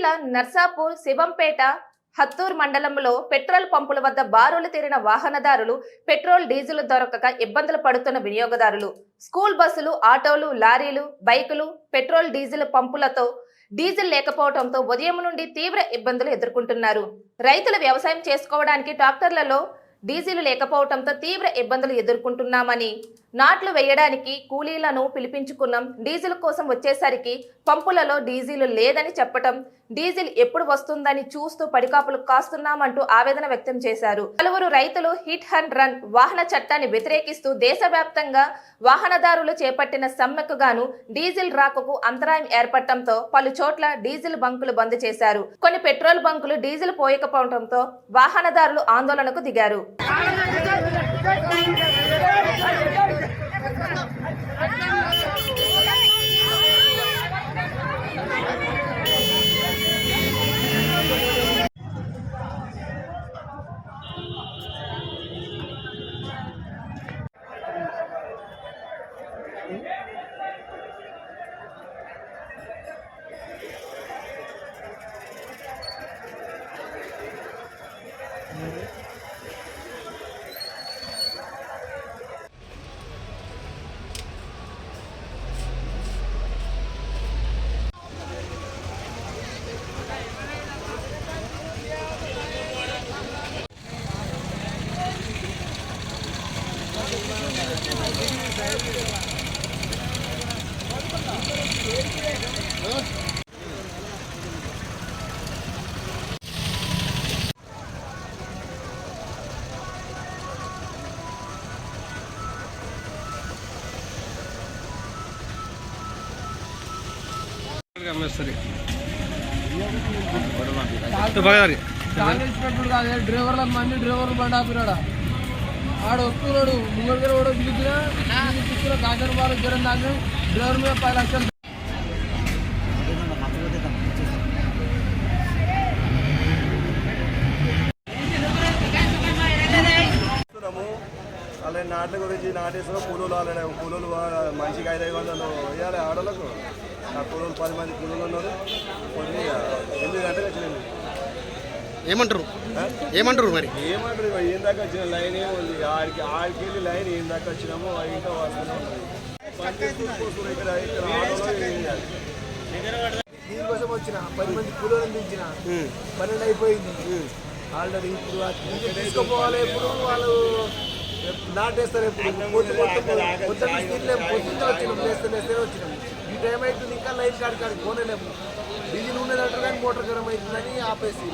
జిల్లా నర్సాపూర్, శివంపేట, హత్తూర్ మండలంలో పెట్రోల్ పంపుల వద్ద బారులు తీరిన వాహనదారులు, పెట్రోల్ డీజిల్ దొరకక ఇబ్బందులు పడుతున్న వినియోగదారులు, స్కూల్ బస్సులు, ఆటోలు, లారీలు, బైకులు పెట్రోల్ డీజిల్ పంపులతో డీజిల్ లేకపోవడంతో ఉదయం నుండి తీవ్ర ఇబ్బందులు ఎదుర్కొంటున్నారు. రైతులు వ్యవసాయం చేసుకోవడానికి ట్రాక్టర్లలో డీజిల్ లేకపోవడంతో తీవ్ర ఇబ్బందులు ఎదుర్కొంటున్నామని, నాట్లు వేయడానికి కూలీలను పిలిపించుకున్నాం, డీజిల్ కోసం వచ్చేసరికి పంపులలో డీజిల్ లేదని చెప్పటం, డీజిల్ ఎప్పుడు వస్తుందని చూస్తూ పడికాపులు కాస్తున్నామంటూ ఆవేదన వ్యక్తం చేశారు. పలువురు రైతులు హిట్ అండ్ రన్ వాహన చట్టాన్ని వ్యతిరేకిస్తూ దేశవ్యాప్తంగా వాహనదారులు చేపట్టిన సమ్మెకు గాను డీజిల్ రాకకు అంతరాయం ఏర్పడటంతో పలు చోట్ల డీజిల్ బంకులు బంద్ చేశారు. కొన్ని పెట్రోల్ బంకులు డీజిల్ పోయకపోవడంతో వాహనదారులు ఆందోళనకు దిగారు. డ్రైవర్ల మంది డ్రైవర్లు బండి ఆపినాడు ఆడు వస్తున్నాడు ముంగడికి కూడా పిలిచిన కాంచన్ బాలు జ్వరం దాకా డ్రైవర్ మీద 10 లక్షలు అలాగే నాట్ల గురించి నాటేసిన కూలీలు అలానే కూలీలు మనిషికి 500 వేయాలి ఆడలకు. ఆ కూలీలు 10 మంది కూలీలు ఉన్నారు. కొన్ని 8 గంటలకు వచ్చినాయి. ఏమంటారు మరి ఏమంటారు ఏం దాకా వచ్చిన లైన్ ఏముంది ఆడికి వెళ్ళి లైన్ ఏం దాకా వచ్చినామో ఇంకా వస్తూనే ఉంది. దీనికోసం వచ్చిన 10 మంది కూలీలను దించిన 12 అయిపోయింది ఆల్రెడీ. ఇప్పుడు తీసుకుపోవాలి. ఎప్పుడు వాళ్ళు నాటేస్తారు. ఎప్పుడు పొద్దున్న వచ్చినాం లేస్తేనే వచ్చినాం. ఈ టైం అవుతుంది ఇంకా లైన్ కాడికి పోనేలేము. డీజిల్ ఉండేదంటారు కానీ మోటార్ గరం అవుతుందని ఆపేసి